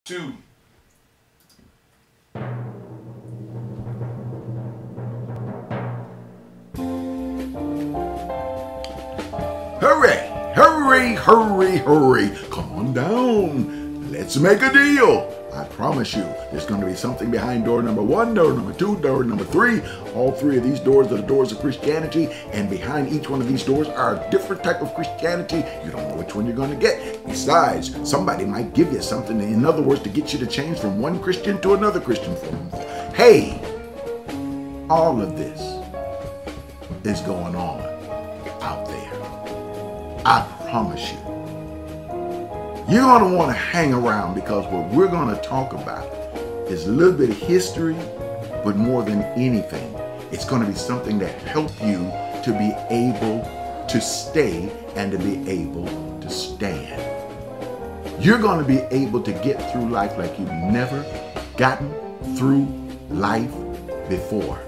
2. Hurry, hurry, hurry, hurry. Come on down. Let's make a deal. I promise you, there's going to be something behind door number 1, door number 2, door number 3. All 3 of these doors are the doors of Christianity, and behind each one of these doors are a different type of Christianity. You don't know which one you're going to get. Besides, somebody might give you something, in other words, to get you to change from one Christian to another Christian form. Hey, all of this is going on out there. I promise you. You're going to want to hang around, because what we're going to talk about is a little bit of history, but more than anything, it's going to be something that helps you to be able to stay and to be able to stand. You're going to be able to get through life like you've never gotten through life before.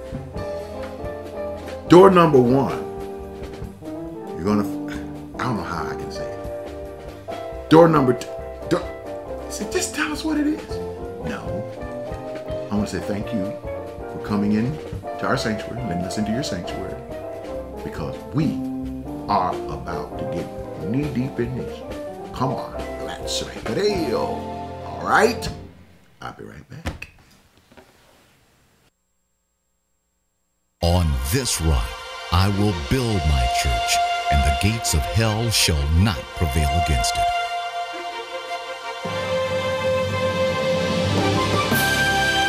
Door number 1, you're going to, I don't know how I can say it. Door number 2. Just tell us what it is. No. I want to say thank you for coming in to our sanctuary, letting us into your sanctuary, because we are about to get knee deep in this. Come on, let's make a deal. All right? I'll be right back. On this rock I will build my church, and the gates of hell shall not prevail against it.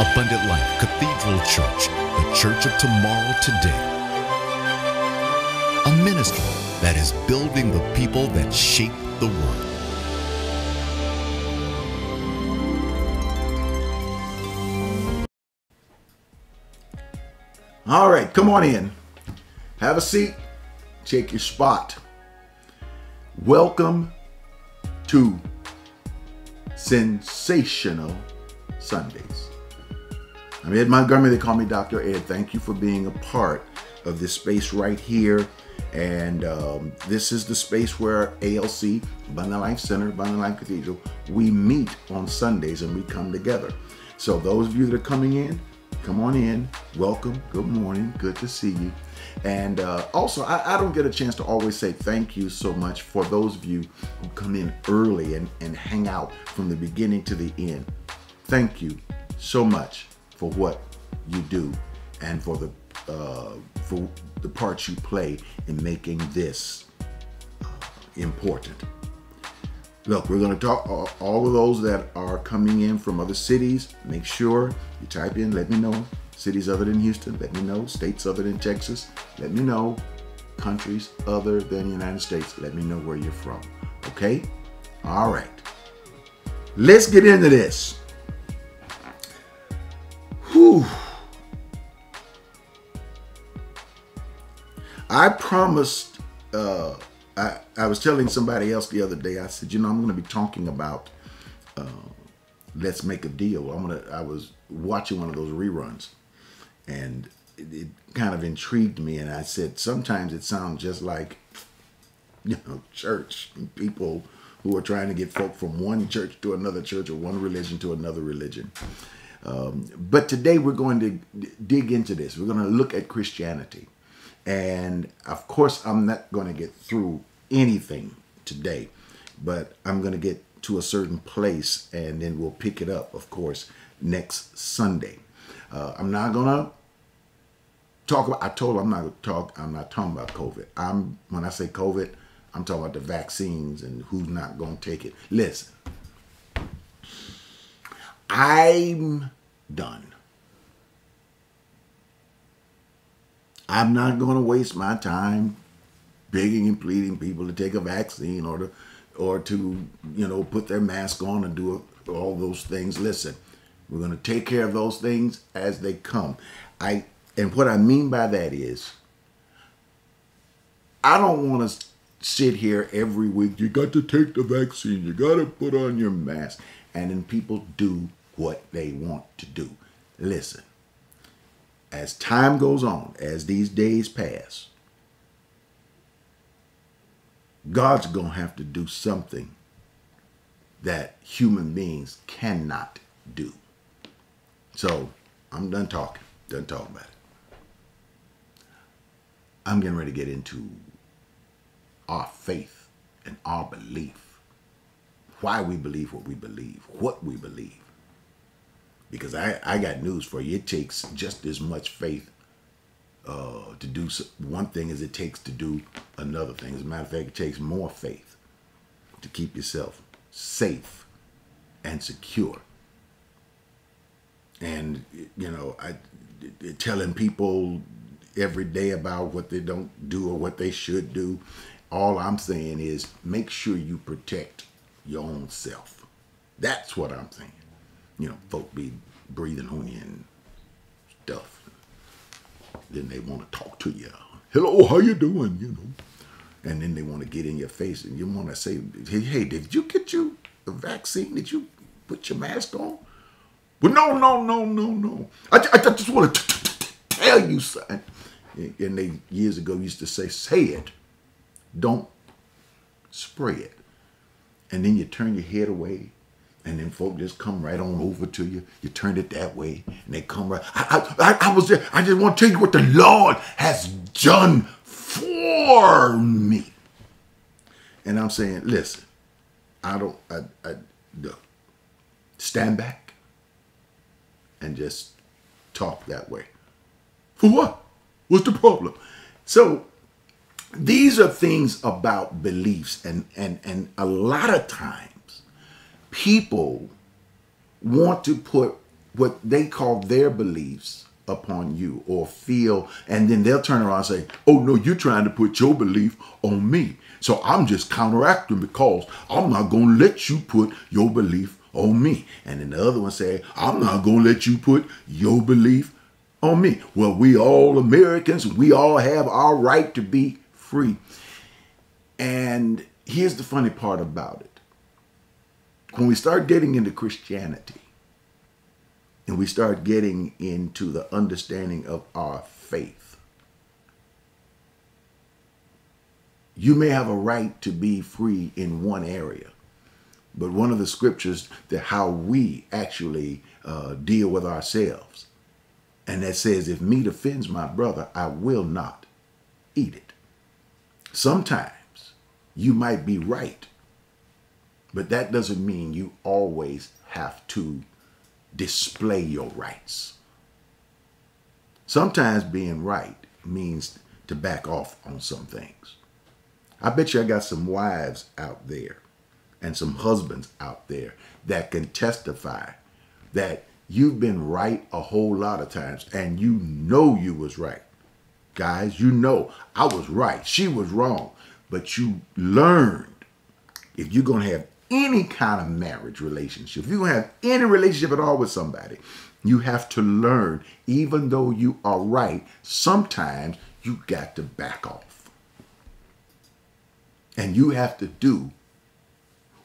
Abundant Life Cathedral Church, the church of tomorrow today. A ministry that is building the people that shape the world. All right, come on in. Have a seat. Take your spot. Welcome to Sensational Sundays. I'm Ed Montgomery. They call me Dr. Ed. Thank you for being a part of this space right here. And this is the space where ALC, Abundant Life Center, Abundant Life Cathedral, we meet on Sundays and we come together. So those of you that are coming in, come on in. Welcome. Good morning. Good to see you. And also, I don't get a chance to always say thank you so much for those of you who come in early and hang out from the beginning to the end. Thank you so much for what you do and for the part you play in making this important. Look, we're going to talk all of those that are coming in from other cities. Make sure you type in, let me know. Cities other than Houston, let me know. States other than Texas, let me know. Countries other than the United States, let me know where you're from. Okay? All right. Let's get into this. Whew. I promised, I was telling somebody else the other day, I said, you know, I'm going to be talking about Let's Make a Deal. I was watching one of those reruns, and it kind of intrigued me, and I said, sometimes it sounds just like, you know, church, people who are trying to get folk from one church to another church or one religion to another religion. But today we're going to dig into this. We're going to look at Christianity. And of course, I'm not going to get through anything today, but I'm going to get to a certain place and then we'll pick it up, of course, next Sunday. I'm not going to talk about, I told him I'm not talking about COVID. When I say COVID, I'm talking about the vaccines and who's not going to take it. Listen, I'm done. I'm not going to waste my time begging and pleading people to take a vaccine or to you know, put their mask on and do all those things. Listen, we're going to take care of those things as they come. And what I mean by that is, I don't want to sit here every week. You got to take the vaccine. You got to put on your mask. And then people do what they want to do. Listen, as time goes on, as these days pass, God's going to have to do something that human beings cannot do. So I'm done talking about it. I'm getting ready to get into our faith and our belief. Why we believe what we believe, what we believe. Because I got news for you. It takes just as much faith to do one thing as it takes to do another thing. As a matter of fact, it takes more faith to keep yourself safe and secure. And, you know, telling people every day about what they don't do or what they should do, all I'm saying is make sure you protect your own self. That's what I'm saying. You know, folk be breathing on you and stuff. Then they want to talk to you. Hello, how you doing? You know. And then they want to get in your face and you want to say, hey, did you get you the vaccine? Did you put your mask on? Well, no. I just want to tell you something. And they years ago used to say it. Don't spray it. And then you turn your head away. And then folk just come right on over to you. You turn it that way, and they come right. I was there. I just want to tell you what the Lord has done for me. And I'm saying, listen, look, stand back and just talk that way. For what? What's the problem? So these are things about beliefs, and a lot of times, people want to put what they call their beliefs upon you or feel, and then they'll turn around and say, oh no, you're trying to put your belief on me. So I'm just counteracting because I'm not going to let you put your belief on me. And then the other one say, I'm not going to let you put your belief on me. Well, we all Americans, we all have our right to be free. And here's the funny part about it. When we start getting into Christianity and we start getting into the understanding of our faith, you may have a right to be free in one area, but one of the scriptures that how we actually deal with ourselves, and that says, if meat offends my brother, I will not eat it. Sometimes you might be right, but that doesn't mean you always have to display your rights. Sometimes being right means to back off on some things. I bet you I got some wives out there and some husbands out there that can testify that you've been right a whole lot of times and you know you was right. Guys, you know I was right. She was wrong. But you learned, if you're going to have any kind of marriage relationship, if you're going to have any relationship at all with somebody, you have to learn, even though you are right, sometimes you got to back off. And you have to do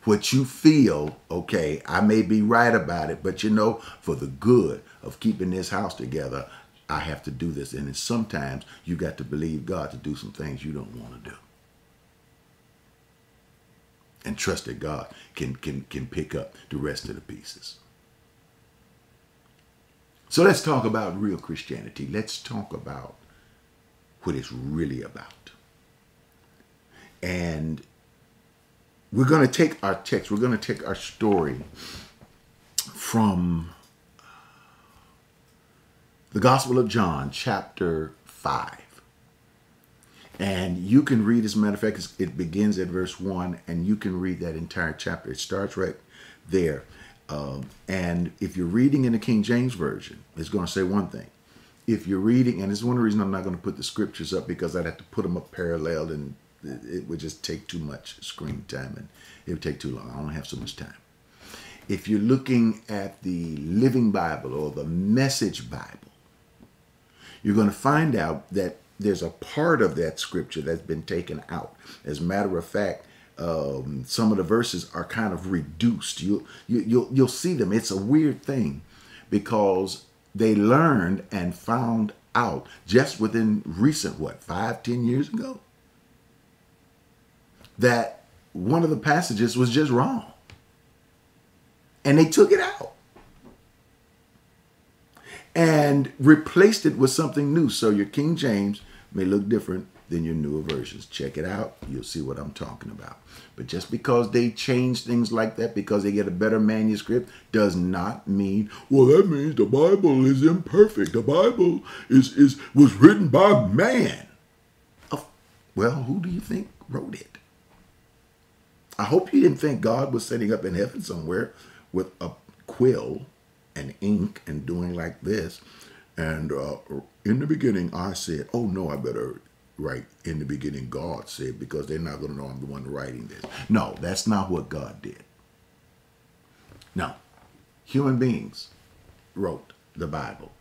what you feel, okay, I may be right about it, but you know, for the good of keeping this house together, I have to do this. And then sometimes you got to believe God to do some things you don't want to do. And trust that God can pick up the rest of the pieces. So let's talk about real Christianity. Let's talk about what it's really about. And we're going to take our text, we're going to take our story from the Gospel of John, chapter 5. And you can read, as a matter of fact, it begins at verse 1, and you can read that entire chapter. It starts right there. And if you're reading in the King James Version, it's going to say one thing. If you're reading, and it's one of the reasons I'm not going to put the scriptures up, because I'd have to put them up parallel, and it would just take too much screen time, and it would take too long. I don't have so much time. If you're looking at the Living Bible or the Message Bible, you're going to find out that there's a part of that scripture that's been taken out. As a matter of fact, some of the verses are kind of reduced. You'll see them. It's a weird thing because they learned and found out just within recent, 5-10 years ago, that one of the passages was just wrong. And they took it out and replaced it with something new. So your King James may look different than your newer versions. Check it out. You'll see what I'm talking about. But just because they change things like that, because they get a better manuscript, does not mean, well, that means the Bible is imperfect. The Bible was written by man. Oh, well, who do you think wrote it? I hope you didn't think God was sitting up in heaven somewhere with a quill and ink and doing like this. And in the beginning, I said, oh, no, I better write in the beginning, God said, because they're not going to know I'm the one writing this. No, that's not what God did. No, human beings wrote the Bible.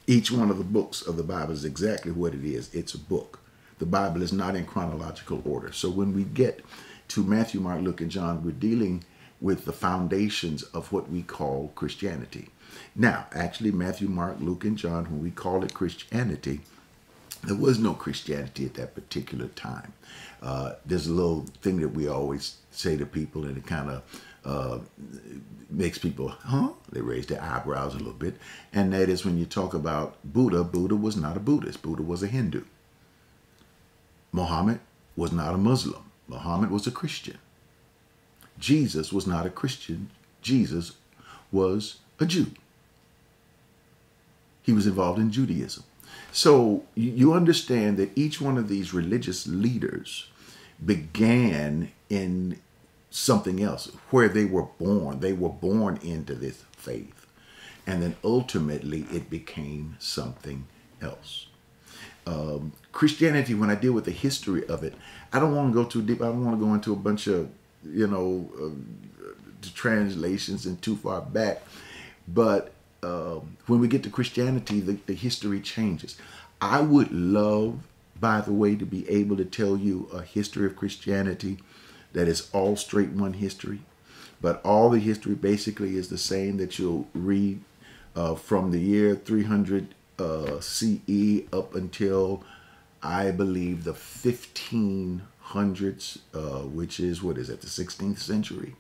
Each one of the books of the Bible is exactly what it is. It's a book. The Bible is not in chronological order. So when we get to Matthew, Mark, Luke, and John, we're dealing with the foundations of what we call Christianity. Now, actually, Matthew, Mark, Luke, and John, when we call it Christianity, there was no Christianity at that particular time. There's a little thing that we always say to people, and it kind of makes people, huh? They raise their eyebrows a little bit. And that is when you talk about Buddha, Buddha was not a Buddhist. Buddha was a Hindu. Muhammad was not a Muslim. Muhammad was a Christian. Jesus was not a Christian. Jesus was a Jew. He was involved in Judaism. So you understand that each one of these religious leaders began in something else, where they were born. They were born into this faith. And then ultimately it became something else. Christianity, when I deal with the history of it, I don't want to go too deep. I don't want to go into a bunch of, translations and too far back. But when we get to Christianity, the history changes. I would love, by the way, to be able to tell you a history of Christianity that is all straight one history. But all the history basically is the same that you'll read from the year 300 CE up until, I believe, the 1500s, which is, what is it, the 16th century.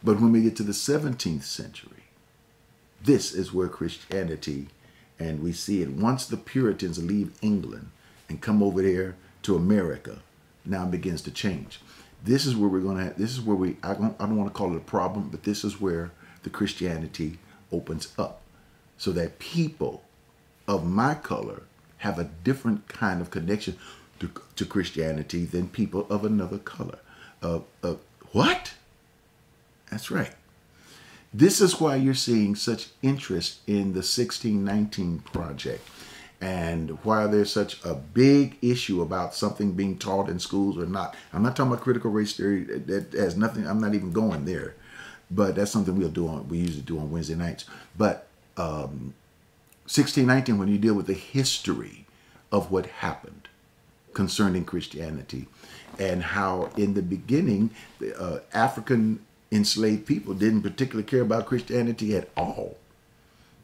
But when we get to the 17th century, this is where Christianity, and we see it once the Puritans leave England and come over here to America, now begins to change. This is where we're going to, this is where I don't want to call it a problem, but this is where the Christianity opens up, so that people of my color have a different kind of connection to Christianity than people of another color. What? That's right. This is why you're seeing such interest in the 1619 project, and why there's such a big issue about something being taught in schools or not. I'm not talking about critical race theory. That has nothing, I'm not even going there. But that's something we usually do on Wednesday nights. But 1619, when you deal with the history of what happened concerning Christianity, and how in the beginning, African enslaved people didn't particularly care about Christianity at all.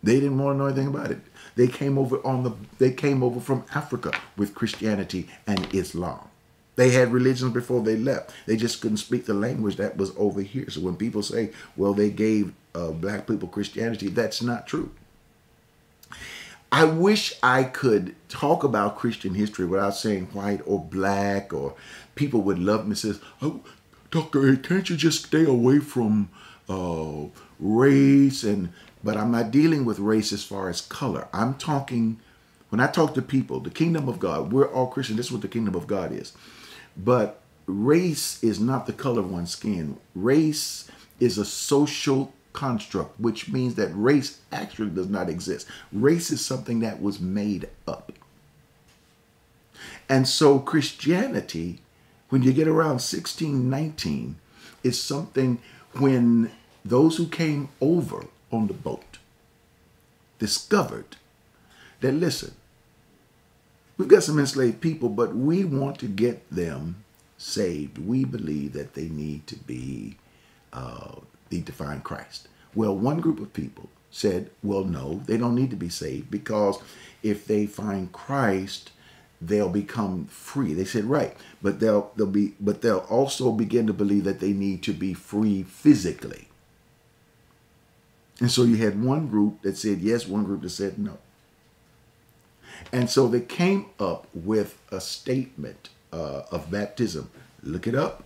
They didn't want to know anything about it. They came over from Africa with Christianity and Islam. They had religions before they left. They just couldn't speak the language that was over here. So when people say, well, they gave black people Christianity, that's not true. I wish I could talk about Christian history without saying white or black, or people would love me and says, oh, Dr. A, can't you just stay away from race? But I'm not dealing with race as far as color. I'm talking, when I talk to people, the kingdom of God, we're all Christian. This is what the kingdom of God is. But race is not the color of one's skin. Race is a social construct, which means that race actually does not exist. Race is something that was made up. And so Christianity, when you get around 1619, is something when those who came over on the boat discovered that, listen, we've got some enslaved people, but we want to get them saved. We believe that they need to find Christ. Well, one group of people said, well, no, they don't need to be saved, because if they find Christ, they'll become free. They said, right, but they'll also begin to believe that they need to be free physically. And so you had one group that said yes, one group that said no. And so they came up with a statement of baptism. Look it up.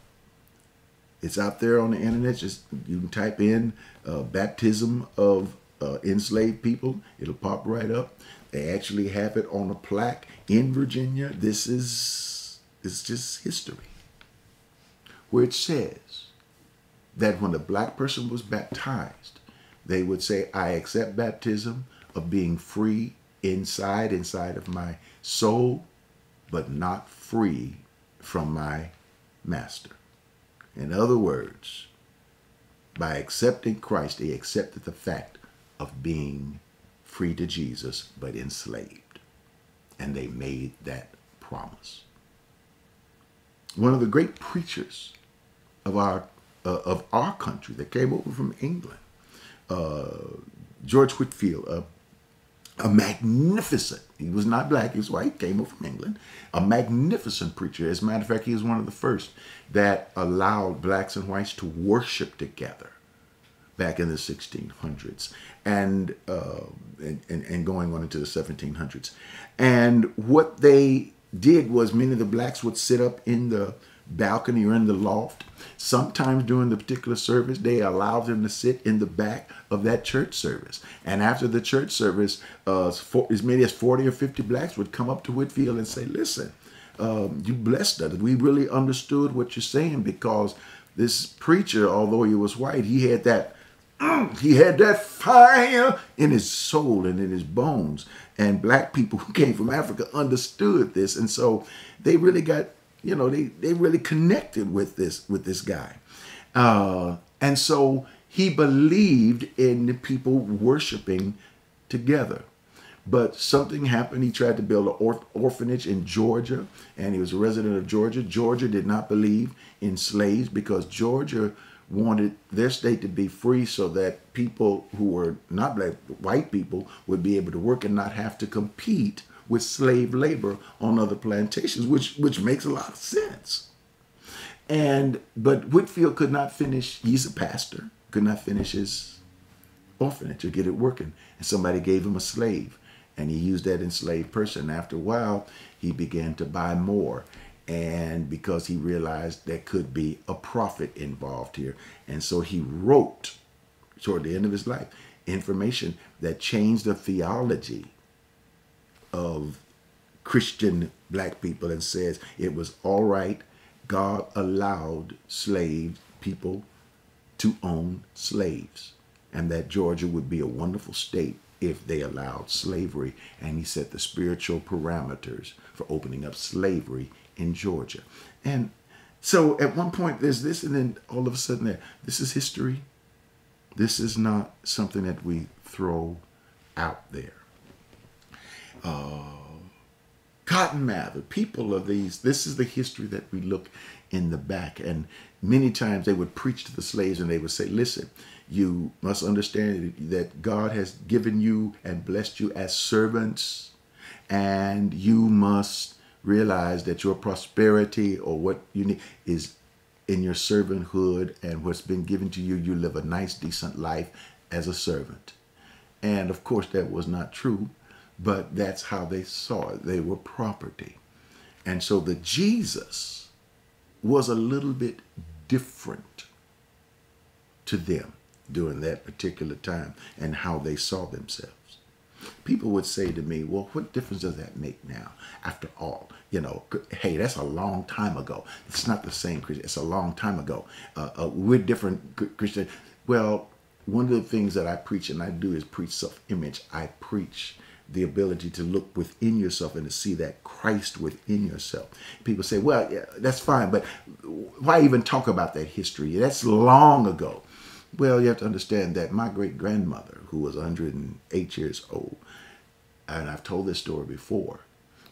It's out there on the internet. Just you can type in baptism of enslaved people. It'll pop right up. They actually have it on a plaque in Virginia. This is just history, where it says that when a black person was baptized, they would say, I accept baptism of being free inside of my soul, but not free from my master. In other words, by accepting Christ, they accepted the fact of being free to Jesus, but enslaved. And they made that promise. One of the great preachers of our country that came over from England, George Whitefield, a magnificent, he was not black, he was white, came over from England, a magnificent preacher. As a matter of fact, he was one of the first that allowed blacks and whites to worship together back in the 1600s and going on into the 1700s. And what they did was many of the blacks would sit up in the balcony or in the loft. Sometimes during the particular service, they allowed them to sit in the back of that church service. And after the church service, as many as 40 or 50 blacks would come up to Whitefield and say, listen, you blessed us. We really understood what you're saying, because this preacher, although he was white, he had that fire in his soul and in his bones. And black people who came from Africa understood this. And so they really got, they really connected with this guy. And so he believed in the people worshiping together. But something happened. He tried to build an orphanage in Georgia, and he was a resident of Georgia. Georgia did not believe in slaves, because Georgia wanted their state to be free so that people who were not black, white people, would be able to work and not have to compete with slave labor on other plantations, which makes a lot of sense. But Whitefield could not finish, he's a pastor, could not finish his orphanage or get it working. And somebody gave him a slave, and he used that enslaved person. After a while, he began to buy more. And because he realized there could be a profit involved here. And so he wrote, toward the end of his life, information that changed the theology of Christian black people, and says it was all right. God allowed slave people to own slaves, and that Georgia would be a wonderful state if they allowed slavery. And he set the spiritual parameters for opening up slavery in Georgia. And so at one point there's this, and then all of a sudden this is history. This is not something that we throw out there. Cotton Mather, people of these, this is the history that we look in the back. And many times they would preach to the slaves, and they would say, listen, you must understand that God has given you and blessed you as servants, and you must realize that your prosperity, or what you need, is in your servanthood, and what's been given to you, you live a nice, decent life as a servant. And of course that was not true, but that's how they saw it. They were property. And so the Jesus was a little bit different to them during that particular time, and how they saw themselves. People would say to me, well, what difference does that make now? After all, hey, that's a long time ago. It's not the same Christian. It's a long time ago. We're different Christian. Well, one of the things that I preach, and I do, is preach self-image. I preach the ability to look within yourself and to see that Christ within yourself. People say, well, yeah, that's fine, but why even talk about that history? That's long ago. Well, you have to understand that my great-grandmother, who was 108 years old, and I've told this story before,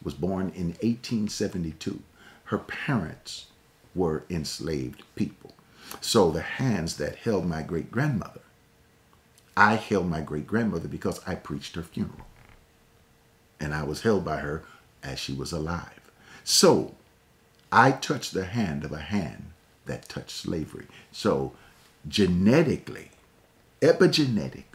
was born in 1872. Her parents were enslaved people. So the hands that held my great-grandmother, I held my great-grandmother because I preached her funeral. And I was held by her as she was alive. So I touched the hand of a hand that touched slavery. So genetically, epigenetically,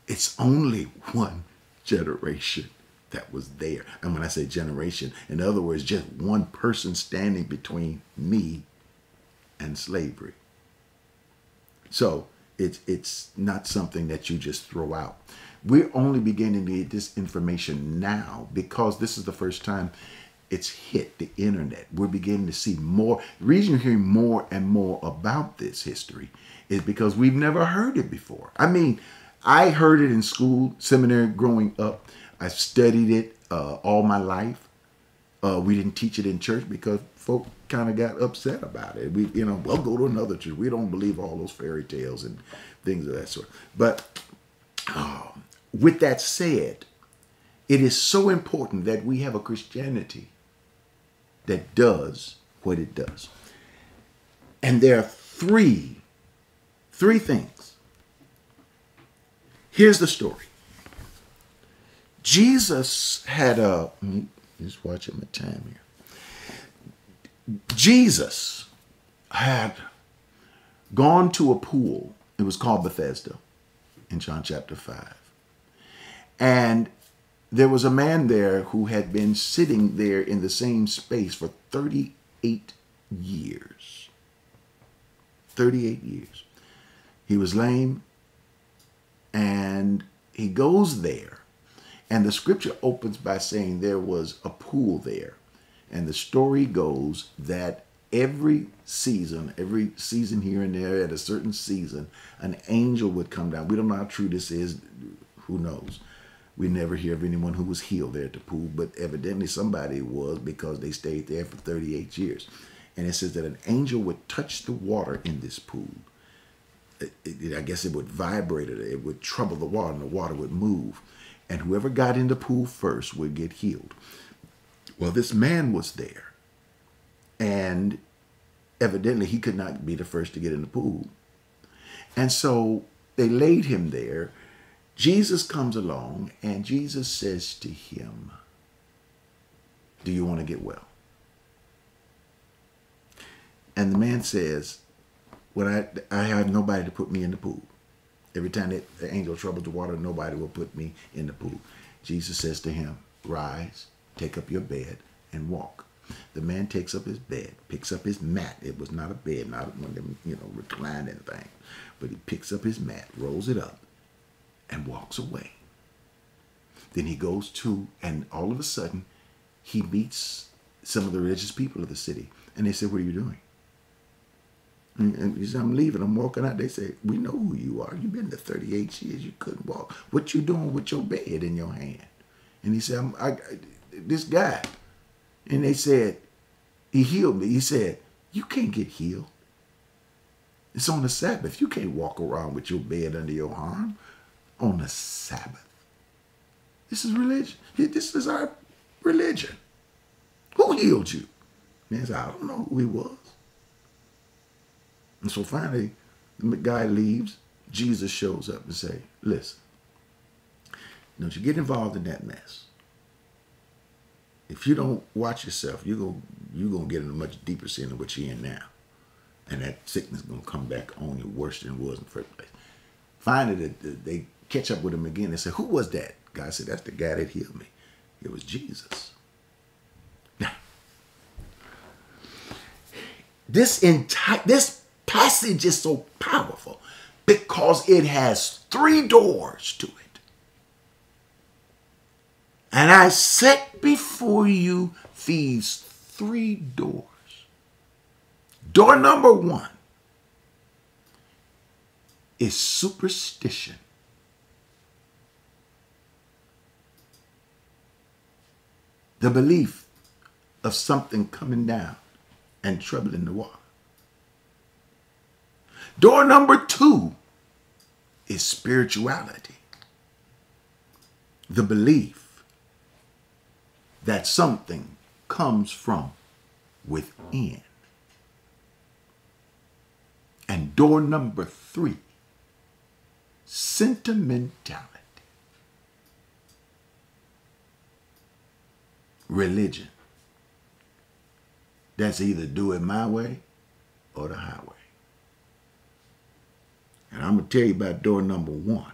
It's only one generation that was there. And when I say generation, in other words, just one person standing between me and slavery. So it's not something that you just throw out. We're only beginning to get this information now because this is the first time it's hit the internet. We're beginning to see more. The reason you're hearing more and more about this history is because we've never heard it before. I mean, I heard it in school, seminary growing up. I studied it all my life. We didn't teach it in church because folk kind of got upset about it. We, we'll go to another church. We don't believe all those fairy tales and things of that sort. But with that said, it is so important that we have a Christianity that does what it does. And there are three things. Here's the story. Jesus had just watching my time here. Jesus had gone to a pool. It was called Bethesda in John chapter 5. And there was a man there who had been sitting there in the same space for 38 years. 38 years. He was lame, and he goes there. And the scripture opens by saying there was a pool there. And the story goes that every season here and there, at a certain season, an angel would come down. We don't know how true this is. Who knows? We never hear of anyone who was healed there at the pool, but evidently somebody was because they stayed there for 38 years. And it says that an angel would touch the water in this pool. I guess it would vibrate it would trouble the water, and the water would move. And whoever got in the pool first would get healed. Well, this man was there. And evidently he could not be the first to get in the pool. And so they laid him there. Jesus comes along and Jesus says to him, "Do you want to get well?" And the man says, "Well, I have nobody to put me in the pool. Every time that the angel troubles the water, nobody will put me in the pool." Jesus says to him, "Rise, take up your bed, and walk." The man takes up his bed, picks up his mat. It was not a bed, not one of them, reclining thing. But he picks up his mat, rolls it up, and walks away. Then he goes to, and all of a sudden, he meets some of the religious people of the city. And they say, "What are you doing?" And he said, "I'm leaving. I'm walking out." They say, "We know who you are. You've been there 38 years. You couldn't walk. What you doing with your bed in your hand?" And he said, "This guy." And they said, "He healed me." He said, "You can't get healed. It's on the Sabbath. You can't walk around with your bed under your arm on the Sabbath. This is religion. This is our religion. Who healed you?" Man said, "I don't know who he was." And so finally, the guy leaves. Jesus shows up and say, "Listen, don't you get involved in that mess. If you don't watch yourself, you're gonna get in a much deeper sin than what you're in now. And that sickness is gonna come back on you worse than it was in the first place." Finally, they catch up with him again. They say, "Who was that?" Guy said, "That's the guy that healed me. It was Jesus." Now, this passage is so powerful because it has 3 doors to it. "And I set before you these 3 doors. Door number 1 is superstition. The belief of something coming down and troubling the water. Door number 2 is spirituality. The belief that something comes from within. And door number 3, sentimentality. Religion. That's either do it my way or the highway. And I'm going to tell you about door number 1.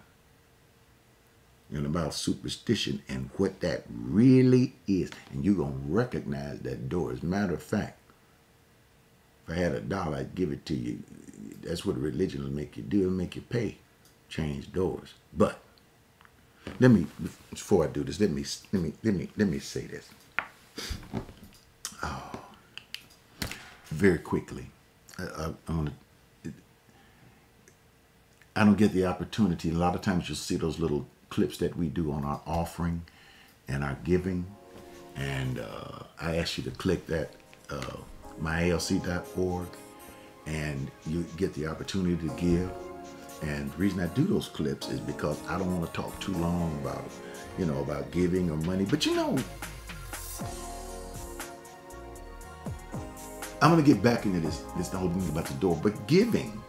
and about superstition and what that really is. And you're going to recognize that door. As a matter of fact, if I had $1, I'd give it to you. That's what religion will make you do. It'll make you pay. Change doors. But let me, before I do this, let me say this. Very quickly. I don't get the opportunity. A lot of times you'll see those little clips that we do on our offering and our giving. And I ask you to click that, myalc.org, and you get the opportunity to give. And the reason I do those clips is because I don't want to talk too long about, about giving or money. But I'm going to get back into this whole thing about the door. But giving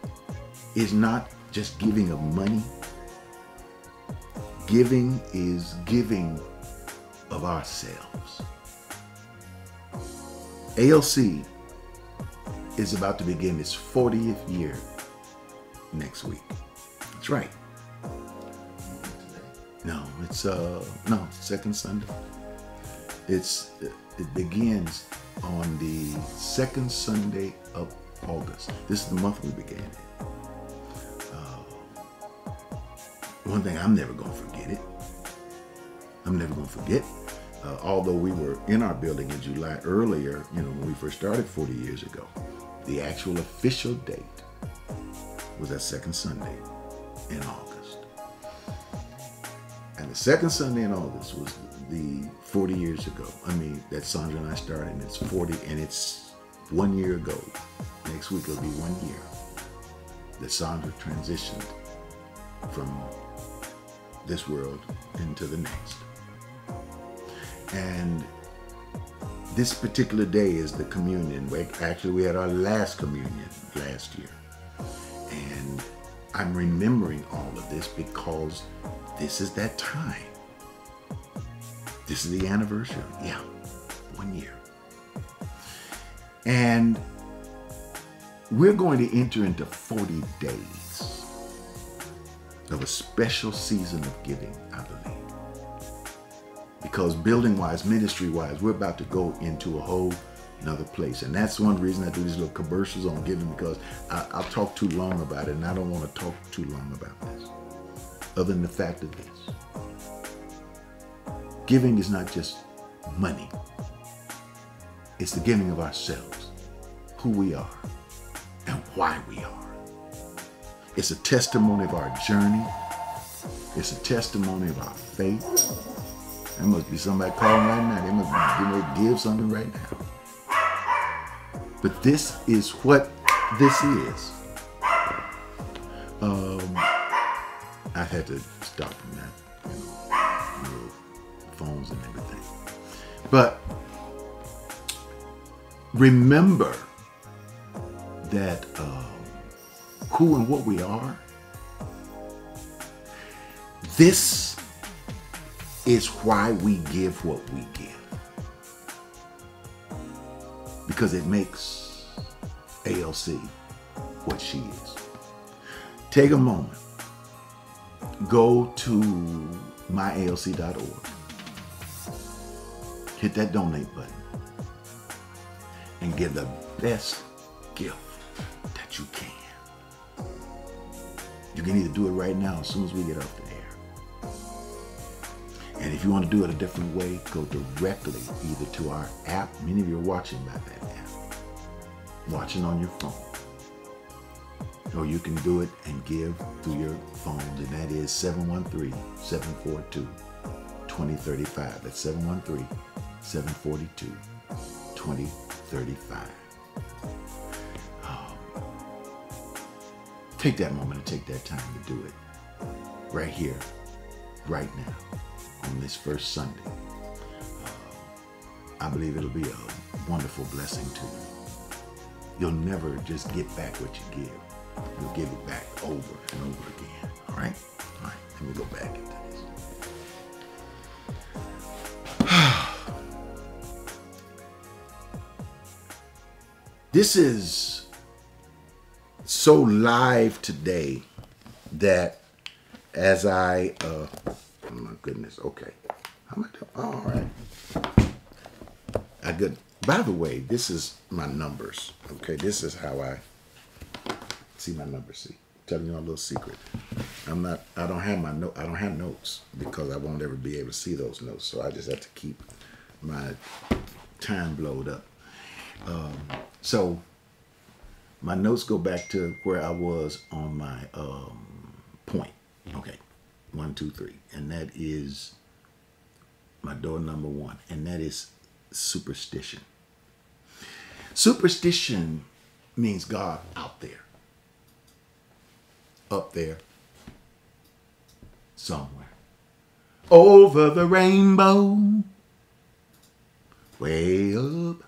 is not just giving of money. Giving is giving of ourselves. ALC is about to begin its 40th year next week. That's right. No, it's second Sunday. It begins on the second Sunday of August. This is the month we began it. One thing, I'm never going to forget it. I'm never going to forget. Although we were in our building in July earlier, when we first started 40 years ago, the actual official date was that second Sunday in August. And the second Sunday in August was the 40 years ago. That Sandra and I started, and it's 40, and it's 1 year ago. Next week it'll be 1 year that Sandra transitioned from this world into the next. And this particular day is the communion. Actually, we had our last communion last year. And I'm remembering all of this because this is that time. This is the anniversary. Yeah, 1 year. And we're going to enter into 40 days of a special season of giving, I believe. Because building-wise, ministry-wise, we're about to go into a whole another place. And that's one reason I do these little commercials on giving, because I'll talk too long about it, and I don't want to talk too long about this. Other than the fact of this. Giving is not just money. It's the giving of ourselves, who we are, and why we are. It's a testimony of our journey. It's a testimony of our faith. There must be somebody calling right now. They must be getting ready to give something right now. But this is what this is. I had to stop from that, phones and everything. But remember that who and what we are. This is why we give what we give. Because it makes ALC what she is. Take a moment. Go to myalc.org. Hit that donate button. And give the best gift that you can. You can either do it right now as soon as we get off the air. And if you want to do it a different way, go directly either to our app. Many of you are watching by that app. Watching on your phone. Or you can do it and give through your phone, and that is 713-742-2035. That's 713-742-2035. Take that moment and take that time to do it. Right here, right now, on this first Sunday. I believe it'll be a wonderful blessing to you. You'll never just get back what you give. You'll give it back over and over again. All right? All right, let me go back into this. This is so live today that as I my goodness. Okay. How am I doing? All right. By the way, this is my numbers. Okay, this is how I see my numbers. See, telling you a little secret. I don't have notes because I won't ever be able to see those notes. So I just have to keep my time blowed up. So my notes go back to where I was on my point. Okay, 1, 2, 3, and that is my door number 1, and that is superstition. Superstition means God out there, up there, somewhere, over the rainbow, way up.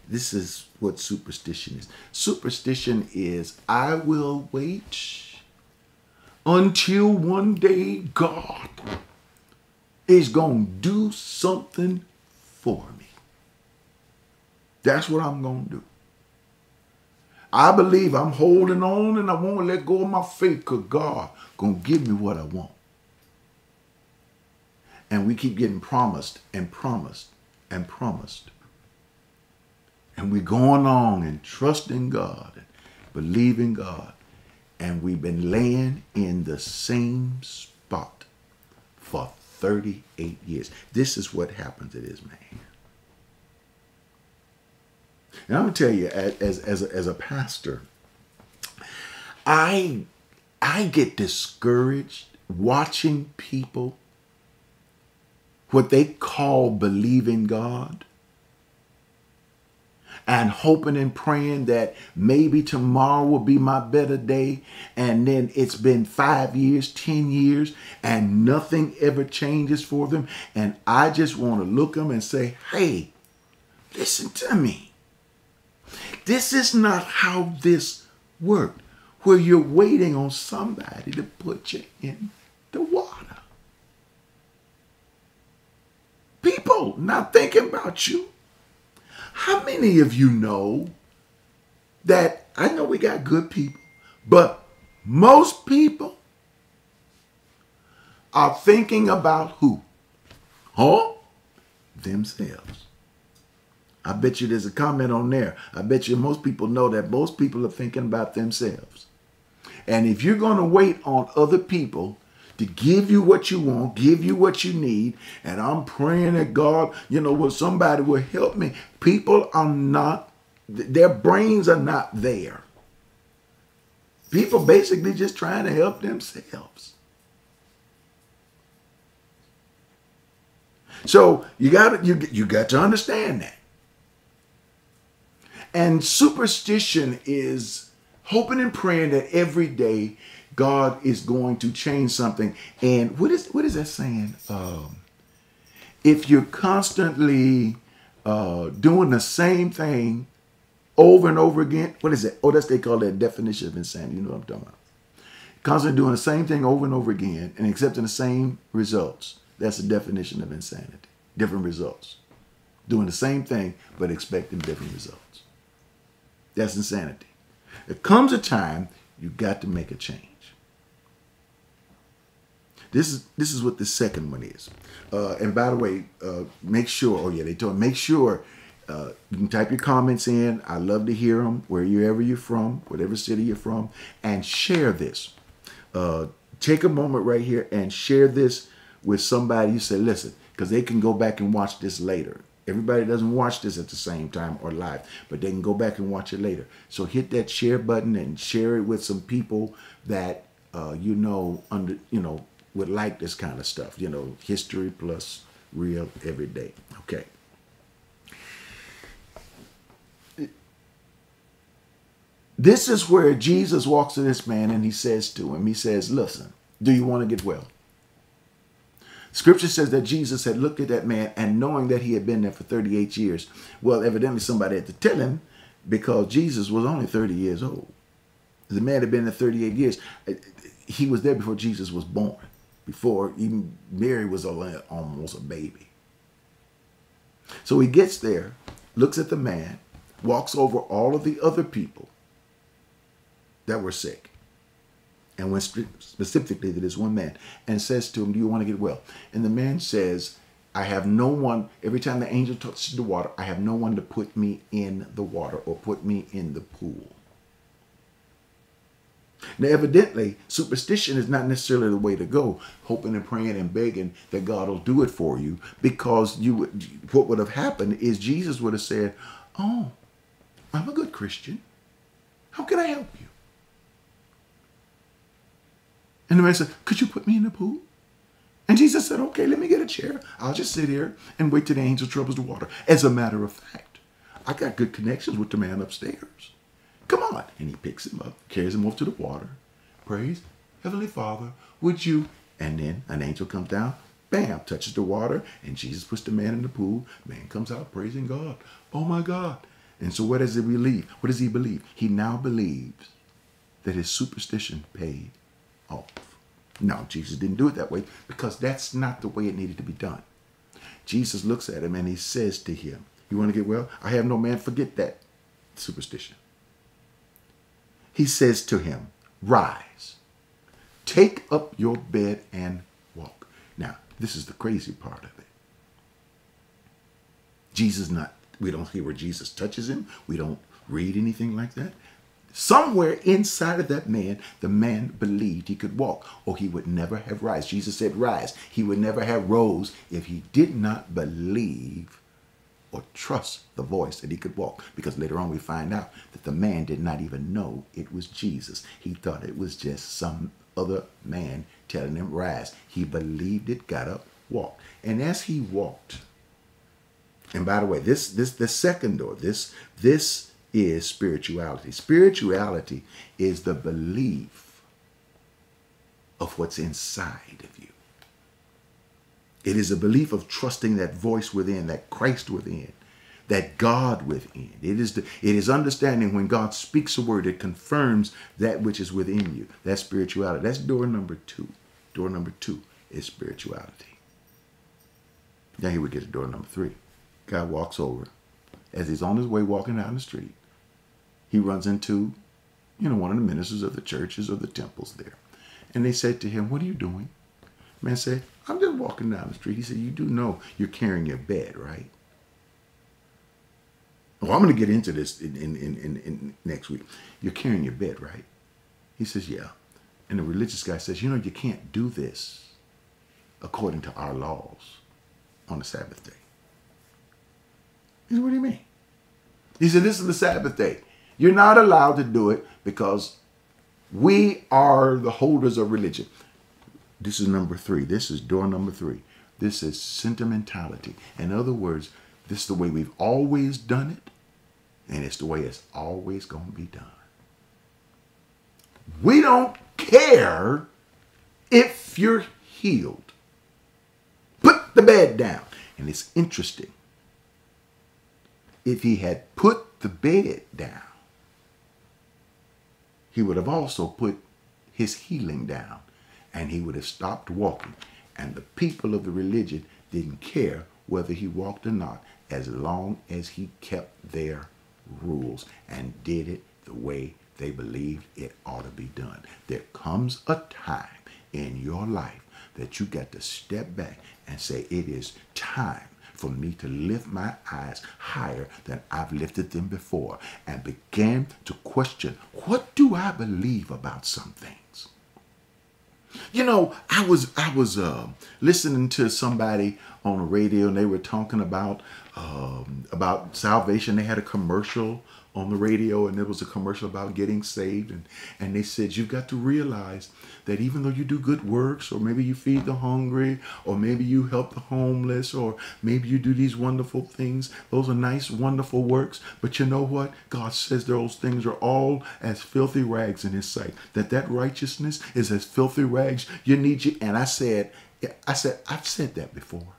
This is what superstition is. Superstition is, I will wait until one day God is going to do something for me. That's what I'm going to do. I believe I'm holding on and I won't let go of my faith because God going to give me what I want. And we keep getting promised and promised and promised. And we're going on and trusting God and believing God. And we've been laying in the same spot for 38 years. This is what happened to this man. And I'm going to tell you, as a pastor, I get discouraged watching people, what they call believing God, and hoping and praying that maybe tomorrow will be my better day. And then it's been 5 years, 10 years, and nothing ever changes for them. And I just want to look them and say, hey, listen to me. This is not how this worked, where you're waiting on somebody to put you in the water. People not thinking about you. How many of you know that, I know we got good people, but most people are thinking about who? Huh? Themselves. I bet you there's a comment on there. I bet you most people know that most people are thinking about themselves. And if you're going to wait on other people to give you what you want, give you what you need, and I'm praying that God, well, somebody will help me. People are not, their brains are not there. People basically just trying to help themselves. So you got to understand that. And superstition is hoping and praying that every day God is going to change something. And what is that saying? If you're constantly doing the same thing over and over again, what is it? Oh, they call that definition of insanity. You know what I'm talking about. Constantly doing the same thing over and over again and accepting the same results. That's the definition of insanity. Different results. Doing the same thing but expecting different results. That's insanity. There comes a time you got to make a change. This is what the second one is. And by the way, make sure, make sure you can type your comments in. I love to hear them, wherever you're from, whatever city you're from, and share this. Take a moment right here and share this with somebody. You say, listen, because they can go back and watch this later. Everybody doesn't watch this at the same time or live, but they can go back and watch it later. So hit that share button and share it with some people that would like this kind of stuff. History plus real every day. Okay. This is where Jesus walks to this man and he says to him, he says, listen, do you want to get well? Scripture says that Jesus had looked at that man and knowing that he had been there for 38 years. Well, evidently somebody had to tell him because Jesus was only 30 years old. The man had been there 38 years. He was there before Jesus was born, before even Mary was almost a baby. So he gets there, looks at the man, walks over all of the other people that were sick, and went specifically to this one man and says to him, do you want to get well? And the man says, I have no one, every time the angel touches the water, I have no one to put me in the water or put me in the pool. Now, evidently, superstition is not necessarily the way to go, hoping and praying and begging that God will do it for you, because what would have happened is Jesus would have said, oh, I'm a good Christian. How can I help you? And the man said, could you put me in the pool? And Jesus said, okay, let me get a chair. I'll just sit here and wait till the angel troubles the water. As a matter of fact, I got good connections with the man upstairs. Come on. And he picks him up, carries him off to the water, prays, Heavenly Father, would you? And then an angel comes down, bam, touches the water, and Jesus puts the man in the pool. Man comes out praising God. Oh my God. And so what does he believe? What does he believe? He now believes that his superstition paid off. No, Jesus didn't do it that way, because that's not the way it needed to be done. Jesus looks at him and he says to him, you want to get well? I have no man forget that superstition. He says to him, rise, take up your bed and walk. Now, this is the crazy part of it. We don't hear where Jesus touches him. We don't read anything like that. Somewhere inside of that man, the man believed he could walk, or he would never have rise. Jesus said rise. He would never have rose if he did not believe or trust the voice that he could walk. Because later on we find out that the man did not even know it was Jesus. He thought it was just some other man telling him rise. He believed it, got up, walked. And as he walked, and by the way, this second door, this is spirituality. Spirituality is the belief of what's inside of you. It is a belief of trusting that voice within, that Christ within, that God within. It is understanding when God speaks a word, it confirms that which is within you. That's spirituality. That's door number 2. Door number 2 is spirituality. Now here we get to door number 3. God walks over. As he's on his way walking down the street, he runs into, one of the ministers of the churches or the temples there. And they said to him, what are you doing? Man said, I'm just walking down the street. He said, you do know you're carrying your bed, right? Oh, I'm going to get into this in next week. You're carrying your bed, right? He says, yeah. And the religious guy says, you can't do this according to our laws on the Sabbath day. He said, what do you mean? He said, this is the Sabbath day. You're not allowed to do it because we are the holders of religion. This is number 3. This is door number 3. This is sentimentality. In other words, this is the way we've always done it, and it's the way it's always going to be done. We don't care if you're healed. Put the bed down. And it's interesting. If he had put the bed down, he would have also put his healing down, and he would have stopped walking. And the people of the religion didn't care whether he walked or not, as long as he kept their rules and did it the way they believed it ought to be done. There comes a time in your life that you got to step back and say, it is time for me to lift my eyes higher than I've lifted them before, and began to question, what do I believe about some things? I was listening to somebody on the radio, and they were talking about salvation. They had a commercial on the radio, and it was a commercial about getting saved. And they said, you've got to realize that even though you do good works, or maybe you feed the hungry, or maybe you help the homeless, or maybe you do these wonderful things, those are nice, wonderful works. But you know what? God says those things are all as filthy rags in his sight. That righteousness is as filthy rags. You need you. And I said, I've said that before.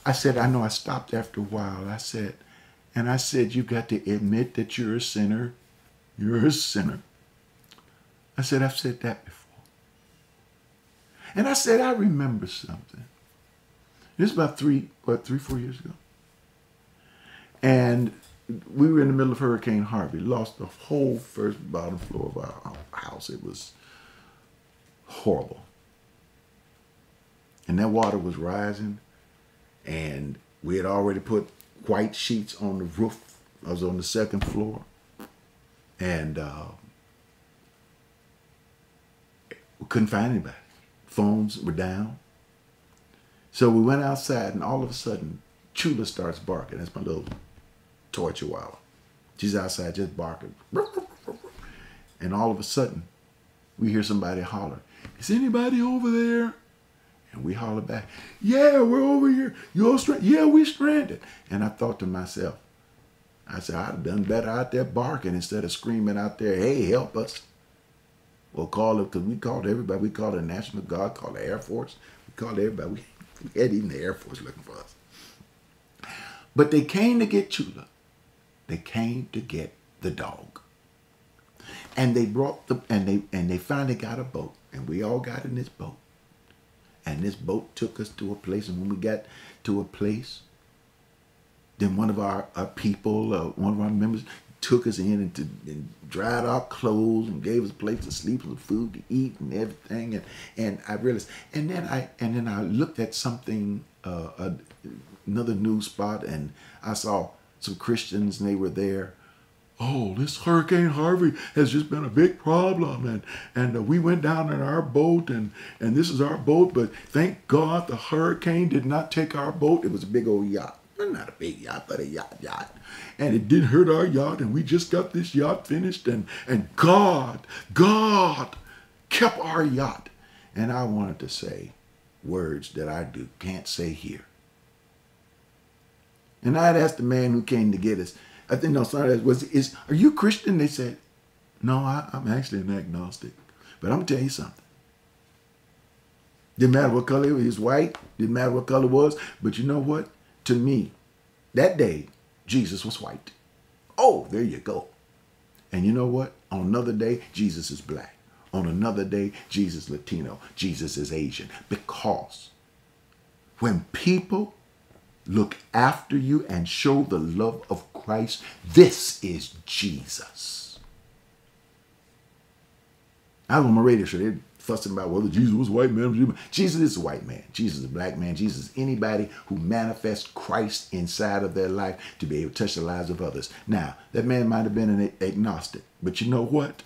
I said, I know. I stopped after a while. I said, you've got to admit that you're a sinner. You're a sinner. I said, I've said that before. And I said, I remember something. This is about 3, 4 years ago. And we were in the middle of Hurricane Harvey, lost the whole first bottom floor of our house. It was horrible. And that water was rising, and we had already put white sheets on the roof. I was on the second floor, and we couldn't find anybody. Phones were down. So we went outside, and all of a sudden, Chula starts barking. That's my little toy chihuahua. She's outside just barking. And all of a sudden, we hear somebody holler, "Is anybody over there?" And we holler back, "Yeah, we're over here. You all stranded?" "Yeah, we stranded." And I thought to myself, I said, I'd have done better out there barking instead of screaming out there, "Hey, help us." We'll call it, because we called everybody. We called the National Guard, called the Air Force. We called everybody. We had even the Air Force looking for us. But they came to get Chula. They came to get the dog. And they brought the, and they finally got a boat. And we all got in this boat. And this boat took us to a place. And when we got to a place, then one of our people, one of our members, took us in and dried our clothes and gave us a place to sleep, some food to eat and everything. And I realized, and then I looked at something, another news spot, and I saw some Christians, and they were there. "Oh, this Hurricane Harvey has just been a big problem, and we went down in our boat, and this is our boat, but thank God the hurricane did not take our boat." It was a big old yacht. Well, not a big yacht, but a yacht. And it didn't hurt our yacht, and we just got this yacht finished, and God kept our yacht. And I wanted to say words that I can't say here. And I'd asked the man who came to get us, I think, no, sorry, are you Christian? They said, "No, I'm actually an agnostic. But I'm going to tell you something. Didn't matter what color he was, white, didn't matter what color it was, but you know what? To me, that day, Jesus was white. Oh, there you go. And you know what? On another day, Jesus is black. On another day, Jesus is Latino. Jesus is Asian. Because when people look after you and show the love of Christ, this is Jesus. I was on my radio show. They're fussing about whether Jesus was white man. Jesus is a white man. Jesus is a black man. Jesus is anybody who manifests Christ inside of their life to be able to touch the lives of others. Now, that man might have been an agnostic, but you know what?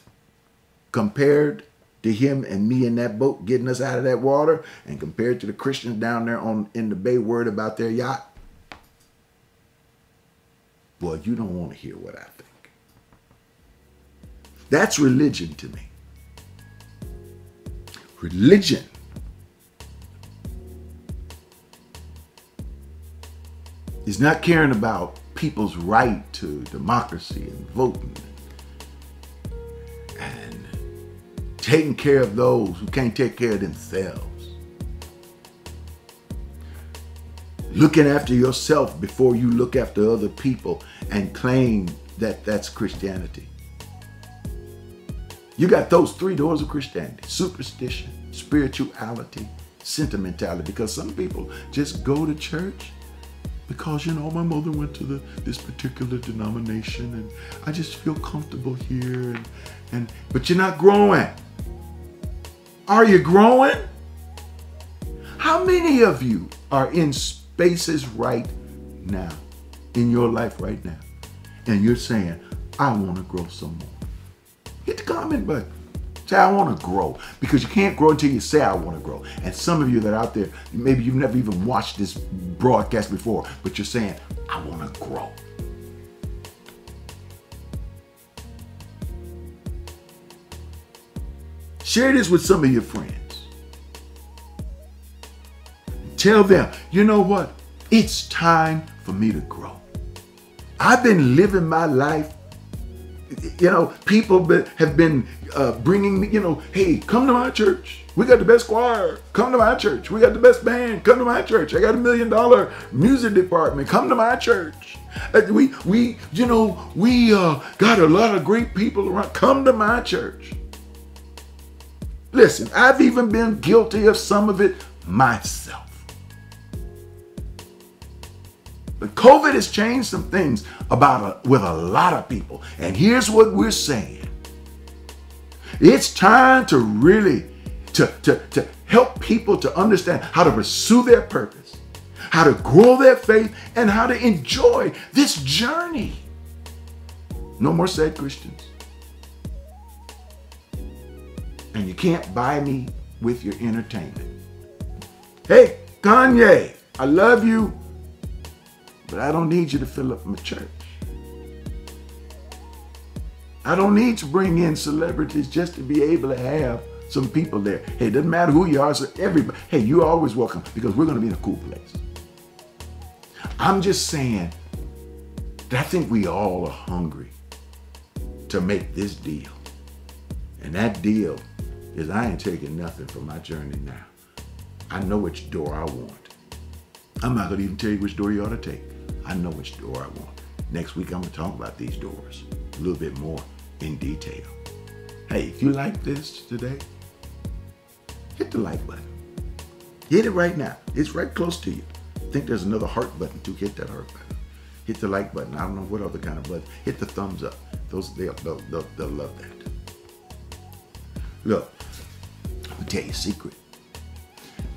Compared to him and me in that boat getting us out of that water, and compared to the Christians down there in the bay worried about their yacht, well, you don't want to hear what I think. That's religion to me. Religion is not caring about people's right to democracy and voting and taking care of those who can't take care of themselves. Looking after yourself before you look after other people and claim that that's Christianity. You got those three doors of Christianity: superstition, spirituality, sentimentality. Because some people just go to church because, you know, my mother went to this particular denomination and I just feel comfortable here. But you're not growing. Are you growing? How many of you are in spaces right now, in your life right now, and you're saying, "I want to grow some more"? Hit the comment button. Say, "I want to grow." Because you can't grow until you say, "I want to grow." And some of you that are out there, maybe you've never even watched this broadcast before, but you're saying, "I want to grow." Share this with some of your friends. Tell them, you know what? It's time for me to grow. I've been living my life. You know, people have been bringing me, you know, "Hey, come to my church. We got the best choir. Come to my church. We got the best band. Come to my church. I got $1 million music department. Come to my church. We got a lot of great people around. Come to my church." Listen, I've even been guilty of some of it myself. But COVID has changed some things with a lot of people. And here's what we're saying. It's time to really to help people to understand how to pursue their purpose, how to grow their faith, and how to enjoy this journey. No more sad Christians. And you can't buy me with your entertainment. Hey, Kanye, I love you, but I don't need you to fill up my church. I don't need to bring in celebrities just to be able to have some people there. Hey, it doesn't matter who you are, so everybody, hey, you're always welcome because we're going to be in a cool place. I'm just saying that I think we all are hungry to make this deal. And that deal is I ain't taking nothing from my journey now. I know which door I want. I'm not going to even tell you which door you ought to take. I know which door I want. Next week, I'm going to talk about these doors a little bit more in detail. Hey, if you like this today, hit the like button. Hit it right now. It's right close to you. I think there's another heart button too. Hit that heart button. Hit the like button. I don't know what other kind of button. Hit the thumbs up. They'll love that. Look, I'm going to tell you a secret.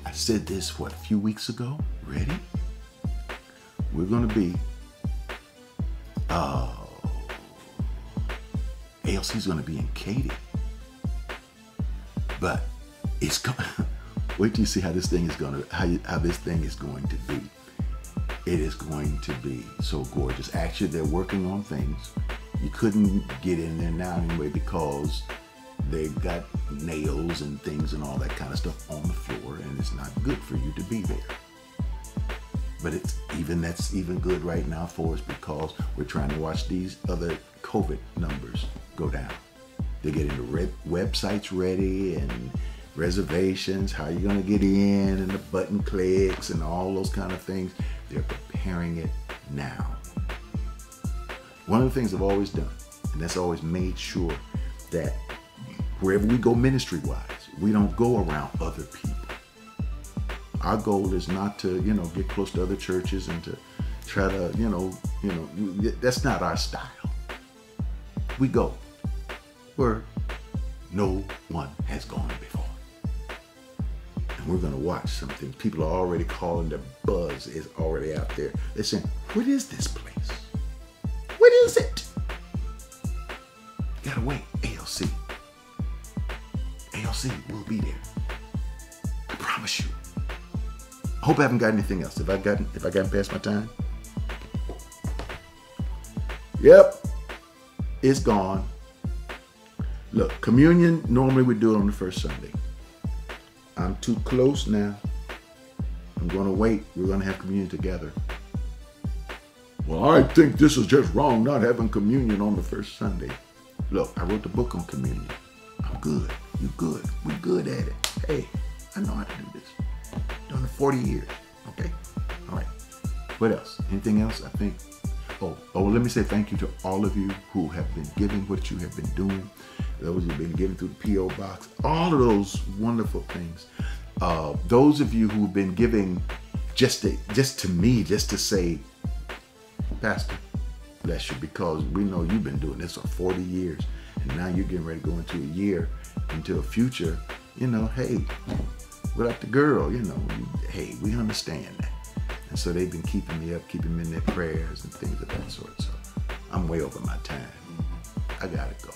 I said this, a few weeks ago? Ready? We're going to be, ALC's going to be in Katy. But it's going wait till you see how this thing is going to, how this thing is going to be. It is going to be so gorgeous. Actually, they're working on things. You couldn't get in there now anyway because they've got nails and things and all that kind of stuff on the floor, and it's not good for you to be there. But that's even good right now for us because we're trying to watch these other COVID numbers go down. They're getting the websites ready and reservations, how you're going to get in, and the button clicks and all those kind of things. They're preparing it now. One of the things I've always done, and that's always made sure that wherever we go ministry-wise, we don't go around other people. Our goal is not to, get close to other churches and to try to, that's not our style. We go where no one has gone before. And we're going to watch something. People are already calling, the buzz is already out there. They're saying, what is this place? What is it? You gotta wait. ALC. ALC will be there. I promise you. I hope I haven't got anything else. If I gotten past my time? Yep. It's gone. Look, communion, normally we do it on the first Sunday. I'm too close now. I'm going to wait. We're going to have communion together. Well, I think this is just wrong, not having communion on the first Sunday. Look, I wrote the book on communion. I'm good. You good. We're good at it. Hey, I know how to do this. Done it 40 years. Okay? All right. What else? Anything else? I think. Let me say thank you to all of you who have been giving what you have been doing. Those who have been giving through the P.O. box. All of those wonderful things. Those of you who've been giving just to me, just to say, Pastor, bless you, because we know you've been doing this for 40 years. And now you're getting ready to go into a year, into a future. Hey, without the girl, hey, we understand that. And so they've been keeping me up, keeping me in their prayers and things of that sort. So I'm way over my time. I gotta go.